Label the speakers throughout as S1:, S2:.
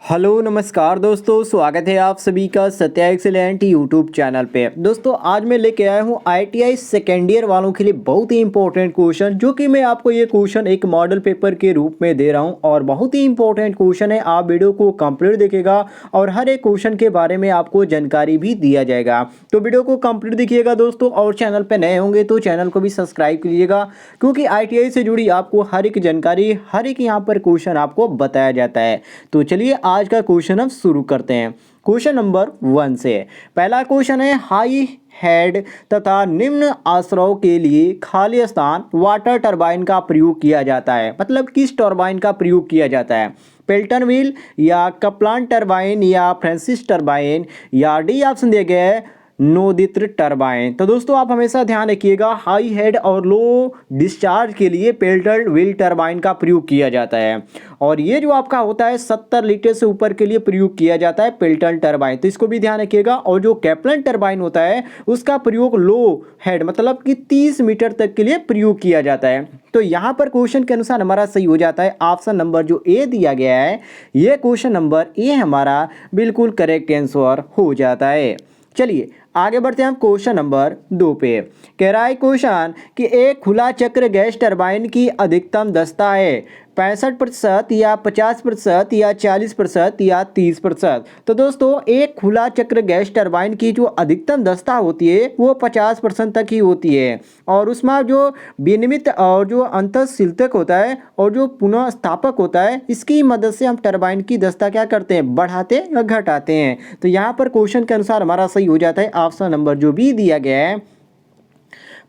S1: Hello नमस्कार दोस्तों, स्वागत है आप सभी का सत्या एक्सीलेंट यूट्यूब चैनल पे। दोस्तों आज मैं लेके आया हूँ आईटीआई सेकेंड ईयर वालों के लिए बहुत ही इंपॉर्टेंट क्वेश्चन, जो कि मैं आपको ये क्वेश्चन एक मॉडल पेपर के रूप में दे रहा हूँ और बहुत ही इंपॉर्टेंट क्वेश्चन है। आप वीडियो को कंप्लीट देखिएगा और हर एक क्वेश्चन के बारे में आपको जानकारी भी दिया जाएगा। तो वीडियो को कंप्लीट देखिएगा दोस्तों, और चैनल पर नए होंगे तो चैनल को भी सब्सक्राइब कीजिएगा, क्योंकि आई से जुड़ी आपको हर एक जानकारी, हर एक यहाँ पर क्वेश्चन आपको बताया जाता है। तो चलिए आज का क्वेश्चन हम शुरू करते हैं क्वेश्चन नंबर 1 से। पहला क्वेश्चन है, हाई हेड तथा निम्न आश्रयों के लिए खाली स्थान वाटर टरबाइन का प्रयोग किया जाता है। मतलब किस टरबाइन का प्रयोग किया जाता है? पेल्टन व्हील या कप्लान टरबाइन या फ्रांसिस टरबाइन या डी ऑप्शन दिए गए हैं नोदित टरबाइन। तो दोस्तों आप हमेशा ध्यान रखिएगा, हाई हेड और लो डिस्चार्ज के लिए पेल्टन व्हील टरबाइन का प्रयोग किया जाता है, और ये जो आपका होता है 70 लीटर से ऊपर के लिए प्रयोग किया जाता है पेल्टन टरबाइन। तो इसको भी ध्यान रखिएगा। और जो कैप्लन टरबाइन होता है उसका प्रयोग लो हेड मतलब कि 30 मीटर तक के लिए प्रयोग किया जाता है। तो यहाँ पर क्वेश्चन के अनुसार हमारा सही हो जाता है ऑप्शन नंबर जो ए दिया गया है, ये क्वेश्चन नंबर ए हमारा बिल्कुल करेक्ट आंसर हो जाता है। चलिए आगे बढ़ते हैं हम क्वेश्चन नंबर 2 पे। कह रहा है क्वेश्चन कि एक खुला चक्र गैस टरबाइन की अधिकतम दक्षता है 65% या 50% या 40% या 30%। तो दोस्तों एक खुला चक्र गैस टरबाइन की जो अधिकतम दक्षता होती है वो 50% तक ही होती है, और उसमें जो विनियमित और जो अंतःशिल्तक होता है और जो पुनः स्थापक होता है, इसकी मदद से हम टरबाइन की दक्षता क्या करते हैं, बढ़ाते या घटाते हैं। तो यहाँ पर क्वेश्चन के अनुसार हमारा सही हो जाता है ऑप्शन नंबर जो भी दिया गया है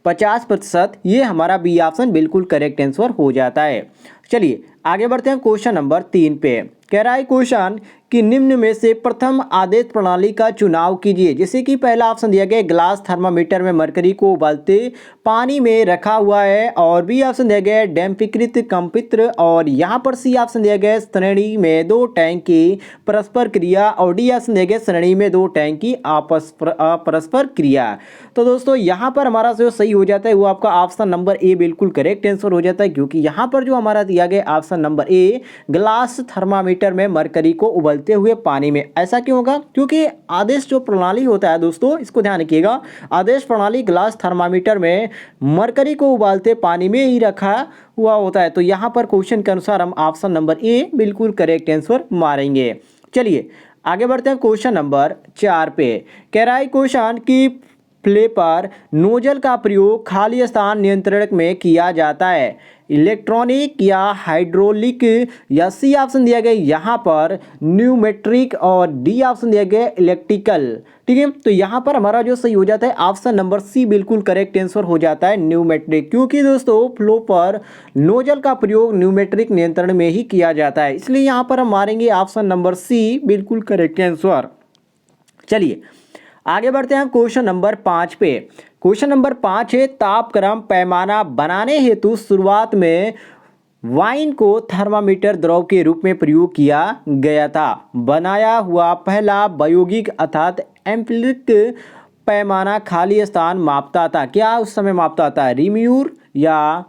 S1: 50%, ये हमारा बी ऑप्शन बिल्कुल करेक्ट आंसर हो जाता है। चलिए आगे बढ़ते हैं क्वेश्चन नंबर 3 पे। कह रहा है क्वेश्चन कि निम्न में से प्रथम आदेश प्रणाली का चुनाव कीजिए। जैसे कि पहला ऑप्शन दिया गया ग्लास थर्मामीटर में मरकरी को उबालते पानी में रखा हुआ है, और बी ऑप्शन दिया गया डैम्पिकृत कंपित्र, और यहाँ पर सी ऑप्शन दिया गया श्रेणी में 2 टैंक की परस्पर क्रिया, और डी ऑप्शन दिया गया श्रेणी में 2 टैंक की परस्पर क्रिया। तो दोस्तों यहाँ पर हमारा जो सही हो जाता है वो आपका ऑप्शन नंबर ए बिल्कुल करेक्ट आंसर हो जाता है, क्योंकि यहाँ पर जो हमारा दिया गया option number a glass thermometer में मरकरी को उबलते हुए पानी में। ऐसा क्यों होगा? क्योंकि आदेश जो प्रणाली होता है दोस्तों, इसको ध्यान रखिएगा, आदेश प्रणाली ग्लास थर्मामीटर में मरकरी को उबालते पानी में ही रखा हुआ होता है। तो यहाँ पर क्वेश्चन के अनुसार हम ऑप्शन नंबर ए बिल्कुल करेक्ट आंसर मारेंगे। चलिए आगे बढ़ते हैं क्वेश्चन नंबर 4 पे। कह रहा है क्वेश्चन की फ्लेपर नोजल का प्रयोग खाली स्थान नियंत्रण में किया जाता है, इलेक्ट्रॉनिक या हाइड्रोलिक, या सी ऑप्शन दिया गया यहाँ पर न्यूमेट्रिक, और डी ऑप्शन दिया गया इलेक्ट्रिकल। ठीक है, तो यहाँ पर हमारा जो सही हो जाता है ऑप्शन नंबर सी बिल्कुल करेक्ट आंसर हो जाता है न्यूमेट्रिक, क्योंकि दोस्तों फ्लो पर नोजल का प्रयोग न्यूमेट्रिक नियंत्रण में ही किया जाता है, इसलिए यहाँ पर हम मारेंगे ऑप्शन नंबर सी बिल्कुल करेक्ट आंसर। चलिए आगे बढ़ते हैं क्वेश्चन नंबर 5 पे। क्वेश्चन नंबर 5 है, तापक्रम पैमाना बनाने हेतु शुरुआत में वाइन को थर्मामीटर द्रव के रूप में प्रयोग किया गया था। बनाया हुआ पहला प्रायोगिक अर्थात एम्पिरिक पैमाना खाली स्थान मापता था। क्या उस समय मापता था? रिम्यूर या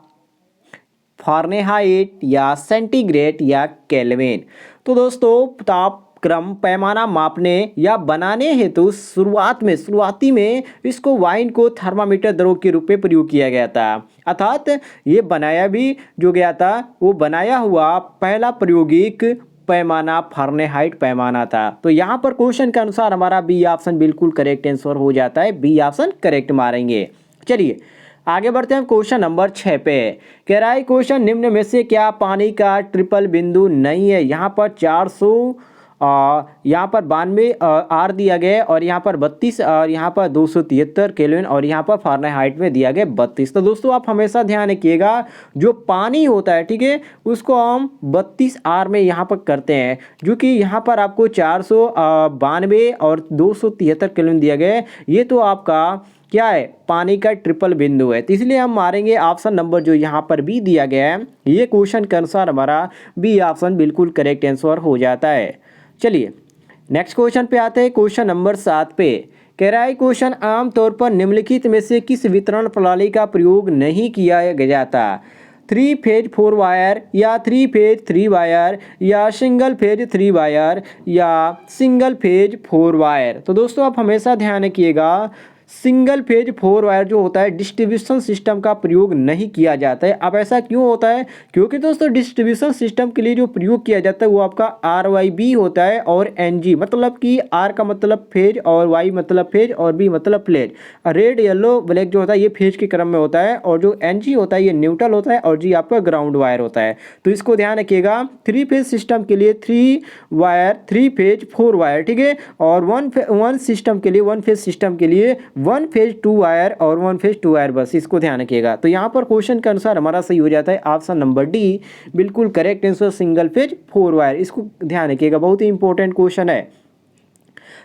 S1: फारेनहाइट या सेंटीग्रेड या केल्विन। तो दोस्तों तापक्रम पैमाना मापने या बनाने हेतु शुरुआती में इसको वाइन को थर्मामीटर द्रव के रूप में प्रयोग किया गया था, अर्थात ये बनाया भी जो गया था वो बनाया हुआ पहला प्रायोगिक पैमाना फारेनहाइट पैमाना था। तो यहाँ पर क्वेश्चन के अनुसार हमारा बी ऑप्शन बिल्कुल करेक्ट आंसर हो जाता है, बी ऑप्शन करेक्ट मारेंगे। चलिए आगे बढ़ते हैं क्वेश्चन नंबर 6 पे। कह रहा है क्वेश्चन निम्न में से क्या पानी का ट्रिपल बिंदु नहीं है? यहाँ पर 400 यहाँ पर 92 आर दिया गया, और यहाँ पर 32, और यहाँ पर 273 केल्विन, और यहाँ पर फारेनहाइट में दिया गया 32। तो दोस्तों आप हमेशा ध्यान रखिएगा, जो पानी होता है ठीक है उसको हम 32 आर में यहाँ पर करते हैं, जो कि यहाँ पर आपको 492 और 273 केल्विन दिया गया है। ये तो आपका क्या है, पानी का ट्रिपल बिंदु है, तो इसलिए हम मारेंगे ऑप्शन नंबर जो यहाँ पर बी दिया गया है। ये क्वेश्चन के अनुसार हमारा बी ऑप्शन बिल्कुल करेक्ट आंसर हो जाता है। चलिए नेक्स्ट क्वेश्चन पे आते हैं, क्वेश्चन नंबर 7 पे। कह रहा है क्वेश्चन आमतौर पर निम्नलिखित में से किस वितरण प्रणाली का प्रयोग नहीं किया जाता? 3 फेज 4 वायर या 3 फेज 3 वायर या सिंगल फेज 3 वायर या सिंगल फेज 4 वायर। तो दोस्तों आप हमेशा ध्यान रखिएगा, सिंगल फेज 4 वायर जो होता है डिस्ट्रीब्यूशन सिस्टम का प्रयोग नहीं किया जाता है। अब ऐसा क्यों होता है? क्योंकि दोस्तों डिस्ट्रीब्यूशन सिस्टम के लिए जो प्रयोग किया जाता है वो आपका RYB होता है और NG, मतलब कि R का मतलब फेज और Y मतलब फेज और B मतलब प्लेट। रेड येलो ब्लैक जो होता है ये फेज के क्रम में होता है और जो NG होता है ये न्यूट्रल होता है और G आपका ग्राउंड वायर होता है। तो इसको ध्यान रखिएगा, 3 फेज सिस्टम के लिए 3 वायर 3 फेज 4 वायर, ठीक है, और वन सिस्टम के लिए 1 फेज सिस्टम के लिए 1 फेज 2 वायर और 1 फेज 2 वायर, बस इसको ध्यान रखिएगा। तो यहाँ पर क्वेश्चन के अनुसार हमारा सही हो जाता है ऑप्शन नंबर डी, बिल्कुल correct answer, single phase 4 wire. इसको ध्यान रखिएगा, बहुत ही इंपॉर्टेंट क्वेश्चन है।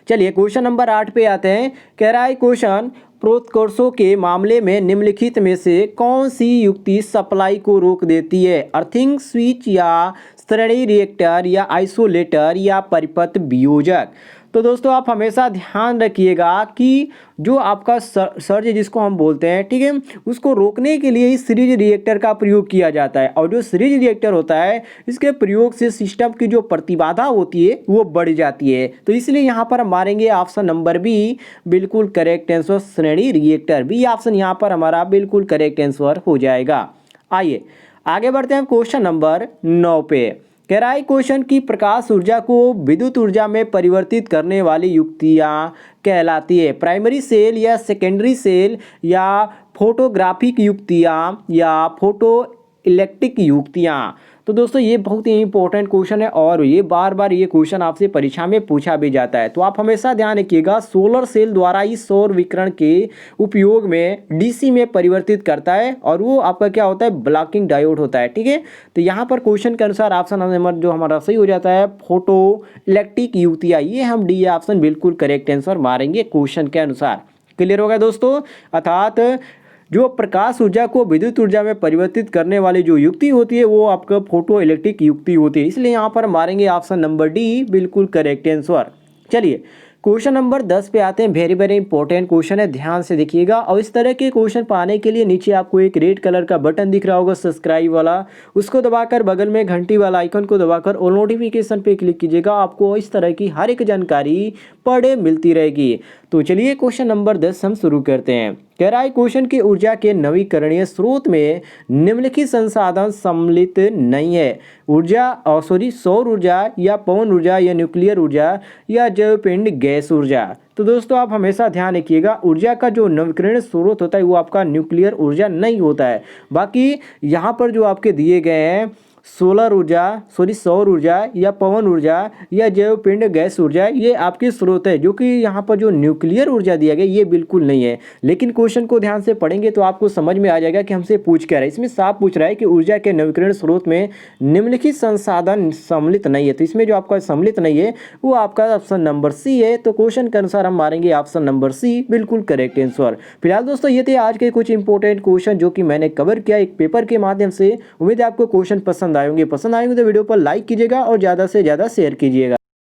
S1: चलिए क्वेश्चन नंबर 8 पे आते हैं। कह रहा है क्वेश्चन, प्रोत्कर्षों के मामले में निम्नलिखित में से कौन सी युक्ति सप्लाई को रोक देती है? अर्थिंग स्विच या श्रेणी रिएक्टर या आइसोलेटर या परिपथ वियोजक। तो दोस्तों आप हमेशा ध्यान रखिएगा कि जो आपका सर्ज जिसको हम बोलते हैं, ठीक है, उसको रोकने के लिए इस सीरीज रिएक्टर का प्रयोग किया जाता है। और जो सीरीज रिएक्टर होता है इसके प्रयोग से सिस्टम की जो प्रतिबाधा होती है वो बढ़ जाती है। तो इसलिए यहाँ पर हम मारेंगे ऑप्शन नंबर बी, बिल्कुल करेक्ट आंसर, श्रेणी रिएक्टर। बी ऑप्शन यहाँ पर हमारा बिल्कुल करेक्ट आंसर हो जाएगा। आइए आगे बढ़ते हैं क्वेश्चन नंबर 9 पे। कह रहा है क्वेश्चन की प्रकाश ऊर्जा को विद्युत ऊर्जा में परिवर्तित करने वाली युक्तियां कहलाती है? प्राइमरी सेल या सेकेंडरी सेल या फोटोग्राफिक युक्तियां या फोटो इलेक्ट्रिक युक्तियां। तो दोस्तों ये बहुत ही इंपॉर्टेंट क्वेश्चन है और ये बार बार ये क्वेश्चन आपसे परीक्षा में पूछा भी जाता है। तो आप हमेशा ध्यान रखिएगा, सोलर सेल द्वारा इस सौर विकिरण के उपयोग में डीसी में परिवर्तित करता है और वो आपका क्या होता है, ब्लॉकिंग डायोड होता है, ठीक है। तो यहाँ पर क्वेश्चन के अनुसार ऑप्शन नंबर जो हमारा सही हो जाता है फोटो इलेक्ट्रिक युक्तियाँ, ये हम डी ऑप्शन बिल्कुल करेक्ट आंसर मारेंगे क्वेश्चन के अनुसार। क्लियर हो गया दोस्तों? अर्थात जो प्रकाश ऊर्जा को विद्युत ऊर्जा में परिवर्तित करने वाली जो युक्ति होती है वो आपका फोटो इलेक्ट्रिक युक्ति होती है। इसलिए यहाँ पर मारेंगे ऑप्शन नंबर डी, बिल्कुल करेक्ट आंसर। चलिए क्वेश्चन नंबर 10 पे आते हैं। वेरी वेरी इंपॉर्टेंट क्वेश्चन है, ध्यान से देखिएगा। और इस तरह के क्वेश्चन पाने के लिए नीचे आपको एक रेड कलर का बटन दिख रहा होगा सब्सक्राइब वाला, उसको दबाकर बगल में घंटी वाला आइकन को दबाकर और नोटिफिकेशन पे क्लिक कीजिएगा। आपको इस तरह की हर एक जानकारी पर डे मिलती रहेगी। तो चलिए क्वेश्चन नंबर 10 हम शुरू करते हैं। कह रहा है क्वेश्चन की ऊर्जा के नवीकरणीय स्रोत में निम्नलिखित संसाधन सम्मिलित नहीं है? सौर ऊर्जा या पवन ऊर्जा या न्यूक्लियर ऊर्जा या जैवपिंड गैस ऊर्जा। तो दोस्तों आप हमेशा ध्यान रखिएगा, ऊर्जा का जो नवीकरणीय स्रोत होता है वो आपका न्यूक्लियर ऊर्जा नहीं होता है। बाकी यहाँ पर जो आपके दिए गए हैं सौर ऊर्जा या पवन ऊर्जा या जैवपिंड गैस ऊर्जा, ये आपके स्रोत है। जो कि यहाँ पर जो न्यूक्लियर ऊर्जा दिया गया ये बिल्कुल नहीं है। लेकिन क्वेश्चन को ध्यान से पढ़ेंगे तो आपको समझ में आ जाएगा कि हमसे पूछ क्या रहा है। इसमें साफ पूछ रहा है कि ऊर्जा के नवीकरण स्रोत में निम्नलिखित संसाधन सम्मिलित नहीं है। तो इसमें जो आपका सम्मिलित नहीं है वो आपका ऑप्शन नंबर सी है। तो क्वेश्चन के अनुसार हम मारेंगे ऑप्शन नंबर सी, बिल्कुल करेक्ट आंसर। फिलहाल दोस्तों ये थे आज के कुछ इंपॉर्टेंट क्वेश्चन जो कि मैंने कवर किया एक पेपर के माध्यम से। उम्मीद है आपको क्वेश्चन पसंद आएंगे तो वीडियो पर लाइक कीजिएगा और ज़्यादा से ज़्यादा शेयर कीजिएगा।